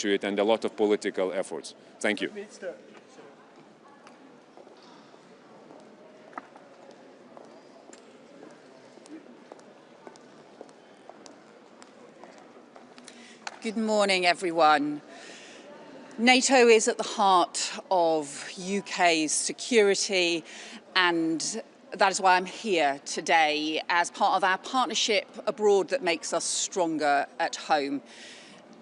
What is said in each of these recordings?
to it and a lot of political efforts. Thank you. Good morning, everyone. NATO is at the heart of UK's security, and that is why I'm here today as part of our partnership abroad that makes us stronger at home.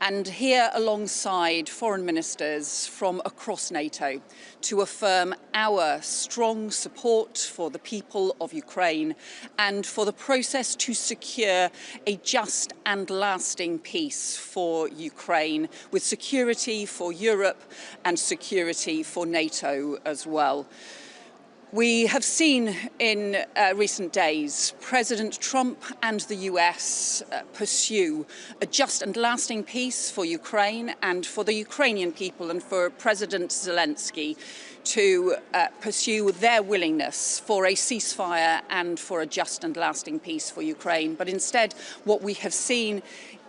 And here alongside foreign ministers from across NATO to affirm our strong support for the people of Ukraine and for the process to secure a just and lasting peace for Ukraine, with security for Europe and security for NATO as well. We have seen in recent days President Trump and the US pursue a just and lasting peace for Ukraine and for the Ukrainian people, and for President Zelensky to pursue their willingness for a ceasefire and for a just and lasting peace for Ukraine. But instead, what we have seen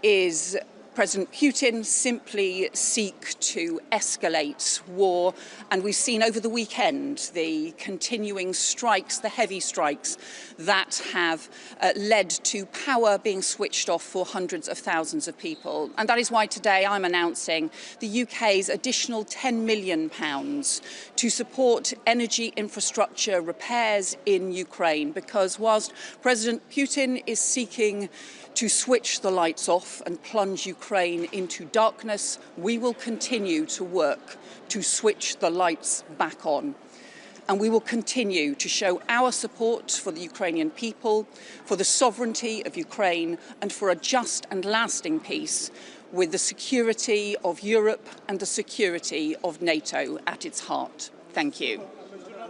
is President Putin simply seek to escalate war, and we've seen over the weekend the continuing strikes, the heavy strikes that have led to power being switched off for hundreds of thousands of people. And that is why today I'm announcing the UK's additional £10 million to support energy infrastructure repairs in Ukraine, because whilst President Putin is seeking to switch the lights off and plunge Ukraine into darkness, we will continue to work to switch the lights back on. And we will continue to show our support for the Ukrainian people, for the sovereignty of Ukraine, and for a just and lasting peace, with the security of Europe and the security of NATO at its heart. Thank you.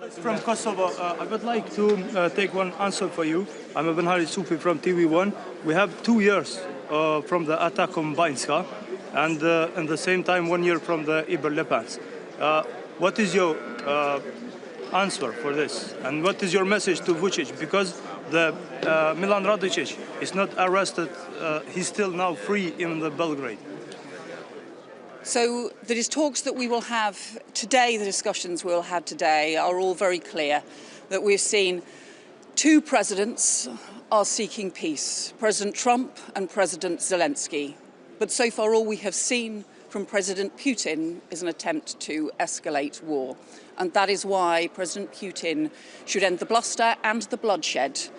From Kosovo, I would like to take one answer for you. I'm Ibn Hari Sufi from TV1. We have 2 years from the attack on Bainska, and at the same time 1 year from the Iber-Lepans. What is your answer for this? And what is your message to Vučić? Because the Milan Radicic is not arrested, he's still now free in the Belgrade. So the talks that we will have today, the discussions we'll have today, are all very clear that we've seen two presidents are seeking peace, President Trump and President Zelensky. But so far all we have seen from President Putin is an attempt to escalate war. And that is why President Putin should end the bluster and the bloodshed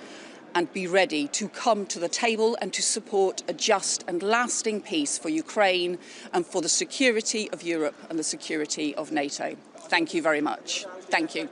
and be ready to come to the table and to support a just and lasting peace for Ukraine and for the security of Europe and the security of NATO. Thank you very much. Thank you.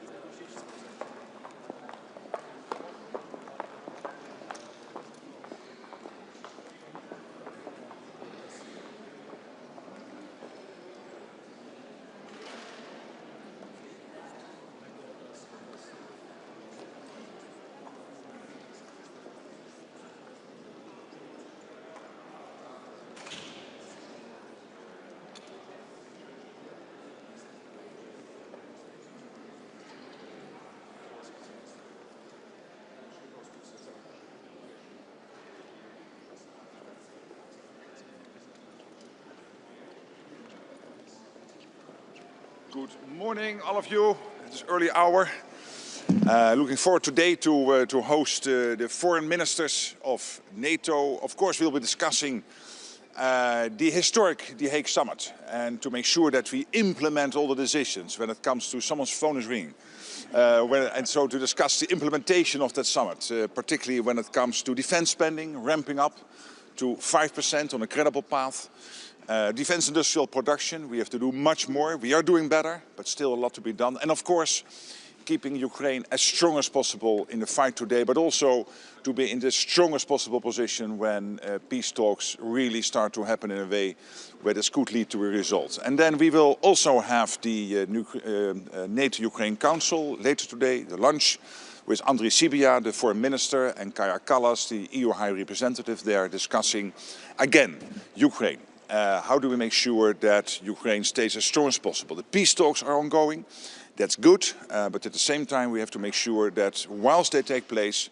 Good morning, all of you. It's early hour. Looking forward today to host the foreign ministers of NATO. Of course, we'll be discussing the historic The Hague summit and to make sure that we implement all the decisions when it comes to someone's phone is ringing. And so to discuss the implementation of that summit, particularly when it comes to defense spending, ramping up to 5% on a credible path. Defense industrial production, we have to do much more. We are doing better, but still a lot to be done. And of course, keeping Ukraine as strong as possible in the fight today, but also to be in the strongest possible position when peace talks really start to happen in a way where this could lead to a result. And then we will also have the NATO-Ukraine Council later today, the lunch, with Andriy Sybiha, the foreign minister, and Kaja Kallas, the EU High Representative. They are discussing, again, Ukraine. How do we make sure that Ukraine stays as strong as possible? The peace talks are ongoing. That's good, but at the same time we have to make sure that whilst they take place,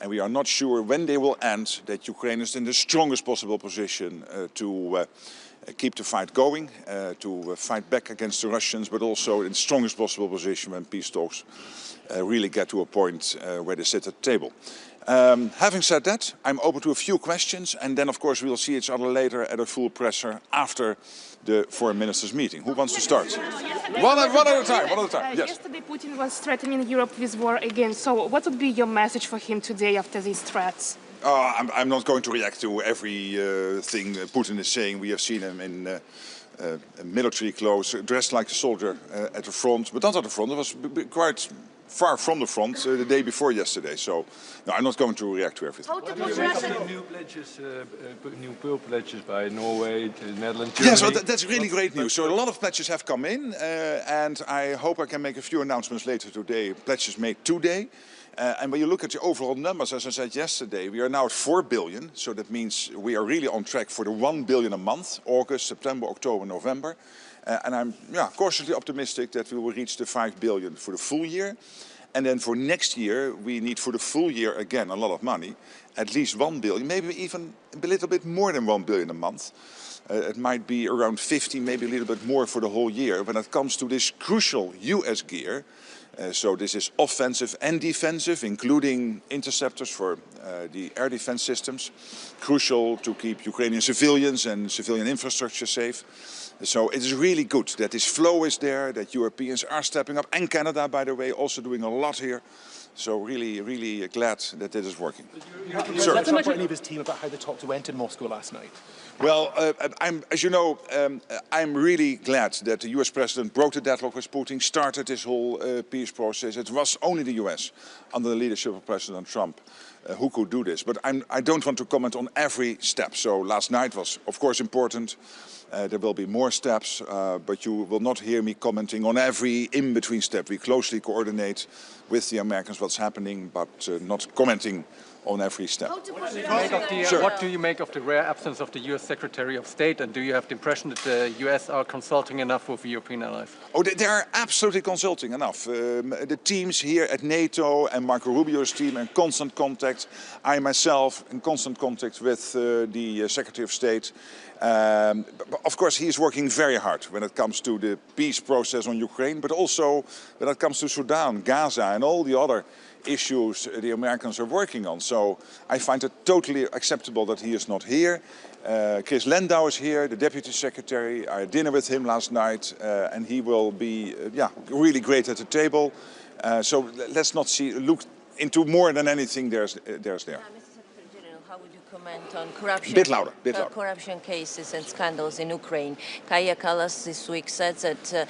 and we are not sure when they will end, that Ukraine is in the strongest possible position to keep the fight going, to fight back against the Russians, but also in the strongest possible position when peace talks really get to a point where they sit at the table. Having said that, I'm open to a few questions, and then of course we'll see each other later at a full presser after the foreign ministers meeting. Who wants to start? One at a time, yes. Yesterday Putin was threatening Europe with war again, so what would be your message for him today after these threats? I'm not going to react to every thing Putin is saying. We have seen him in military clothes, dressed like a soldier at the front, but not at the front. It was quite far from the front the day before yesterday. So no, I'm not going to react to everything. New pearl pledges by Norway, the Netherlands, Germany. Yeah, so that's really great news. So a lot of pledges have come in, and I hope I can make a few announcements later today. Pledges made today. And when you look at the overall numbers, as I said yesterday, we are now at 4 billion. So that means we are really on track for the 1 billion a month, August, September, October, November. And I'm cautiously optimistic that we will reach the 5 billion for the full year. And then for next year, we need for the full year, again, a lot of money, at least 1 billion, maybe even a little bit more than 1 billion a month. It might be around 50, maybe a little bit more for the whole year. When it comes to this crucial US gear, so this is offensive and defensive, including interceptors for the air defense systems, crucial to keep Ukrainian civilians and civilian infrastructure safe. So it is really good that this flow is there, that Europeans are stepping up, and Canada, by the way, also doing a lot here. So really glad that this is working. Sir, Trump or any of his team about how the talks went in Moscow last night? Well, as you know, I'm really glad that the US president broke the deadlock with Putin, started this whole peace process. It was only the US, under the leadership of President Trump, who could do this. But I don't want to comment on every step. So last night was, of course, important. There will be more steps, but you will not hear me commenting on every in-between step. We closely coordinate with the Americans what's happening, but not commenting on every step. What do you make of the rare absence of the US Secretary of State, and do you have the impression that the US are consulting enough with European allies? Oh, they are absolutely consulting enough. The teams here at NATO and Marco Rubio's team are in constant contact. I myself in constant contact with the Secretary of State. Of course, he is working very hard when it comes to the peace process on Ukraine, but also when it comes to Sudan, Gaza and all the other issues the Americans are working on. So I find it totally acceptable that he is not here. Chris Lendau is here, the Deputy Secretary. I had dinner with him last night, and he will be really great at the table. So let's not look into more than anything there's there. How would you comment on corruption? Bit louder. Corruption cases and scandals in Ukraine. Kaja Kallas this week said that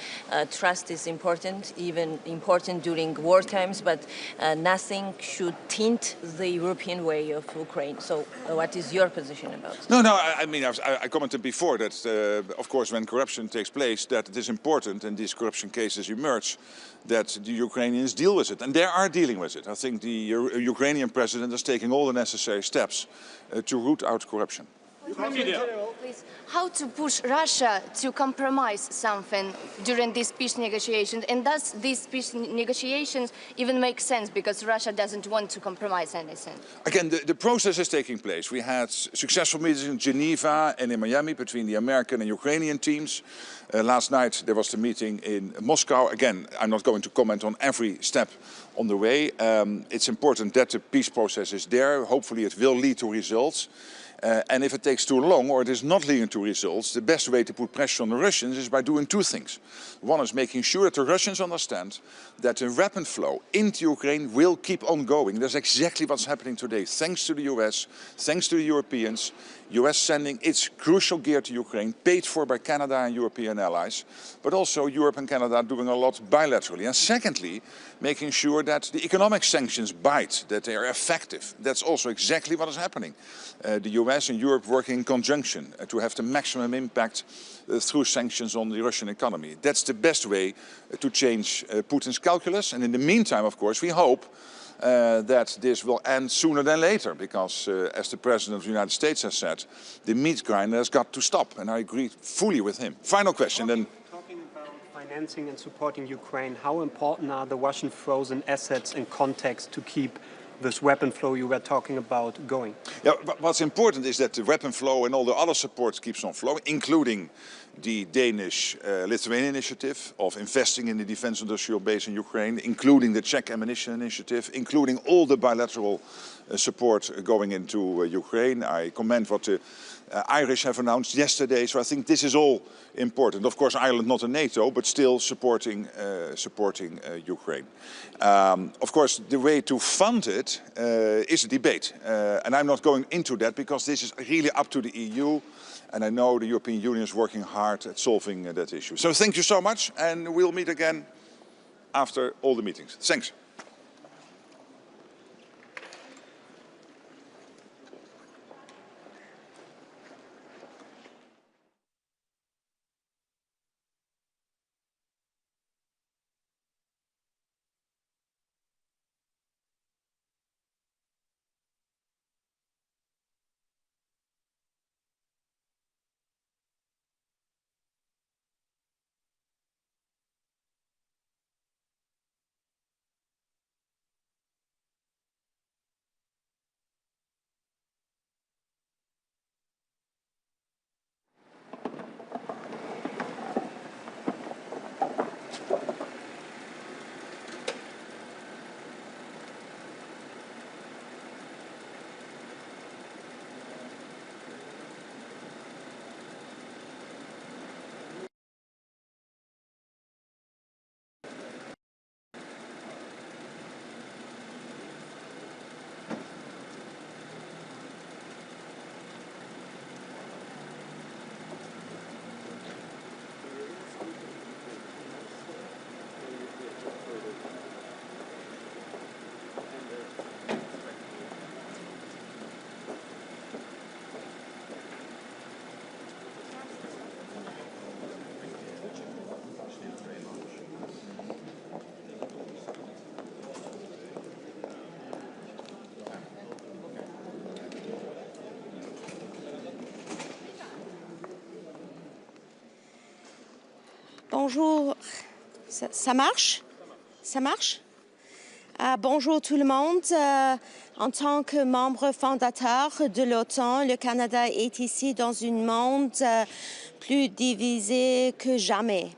trust is important, even important during war times, but nothing should taint the European way of Ukraine. So what is your position about it? No, I mean, I commented before that, of course, when corruption takes place, that it is important, and these corruption cases emerge, that the Ukrainians deal with it. And they are dealing with it. I think the Ukrainian president is taking all the necessary steps to root out corruption. Please, how to push Russia to compromise something during these peace negotiations? And does these peace negotiations even make sense, because Russia doesn't want to compromise anything? Again, the process is taking place. We had successful meetings in Geneva and in Miami between the American and Ukrainian teams. Last night there was the meeting in Moscow. Again, I'm not going to comment on every step on the way. It's important that the peace process is there. Hopefully it will lead to results. And if it takes too long or it is not leading to results, the best way to put pressure on the Russians is by doing two things. One is making sure that the Russians understand that the weapon flow into Ukraine will keep on going. That's exactly what's happening today. Thanks to the US, thanks to the Europeans, US sending its crucial gear to Ukraine, paid for by Canada and European allies, but also Europe and Canada doing a lot bilaterally. And secondly, making sure that the economic sanctions bite, that they are effective. That's also exactly what is happening. The US and Europe working in conjunction to have the maximum impact through sanctions on the Russian economy. That's the best way to change Putin's calculus. And in the meantime, of course, we hope that this will end sooner than later, because as the President of the United States has said, the meat grinder has got to stop, and I agree fully with him. Final question then. Talking about financing and supporting Ukraine, how important are the Russian frozen assets in context to keep this weapon flow you were talking about going? Yeah, but what's important is that the weapon flow and all the other support keeps on flowing, including the Danish-Lithuanian initiative of investing in the defense industrial base in Ukraine, including the Czech ammunition initiative, including all the bilateral support going into Ukraine. I commend what the Irish have announced yesterday, so I think this is all important. Of course, Ireland not in NATO, but still supporting Ukraine. Of course, the way to fund it is a debate, and I'm not going into that because this is really up to the EU, and I know the European Union is working hard at solving that issue. So thank you so much, and we'll meet again after all the meetings. Thanks. Bonjour, ça marche? Ça marche? Bonjour tout le monde. En tant que membre fondateur de l'OTAN, le Canada est ici dans un monde plus divisé que jamais.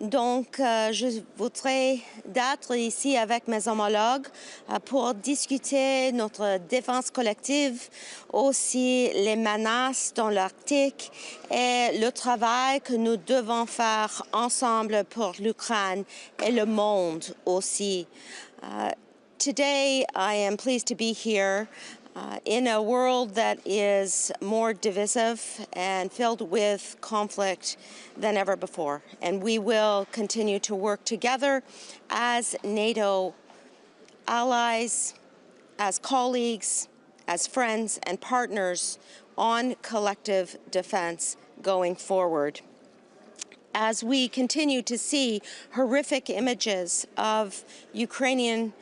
Donc, je voudrais d'être ici avec mes homologues pour discuter notre défense collective, aussi les menaces dans l'Arctique et le travail que nous devons faire ensemble pour l'Ukraine et le monde aussi. Today, I am pleased to be here in a world that is more divisive and filled with conflict than ever before. And we will continue to work together as NATO allies, as colleagues, as friends and partners on collective defense going forward. As we continue to see horrific images of Ukrainian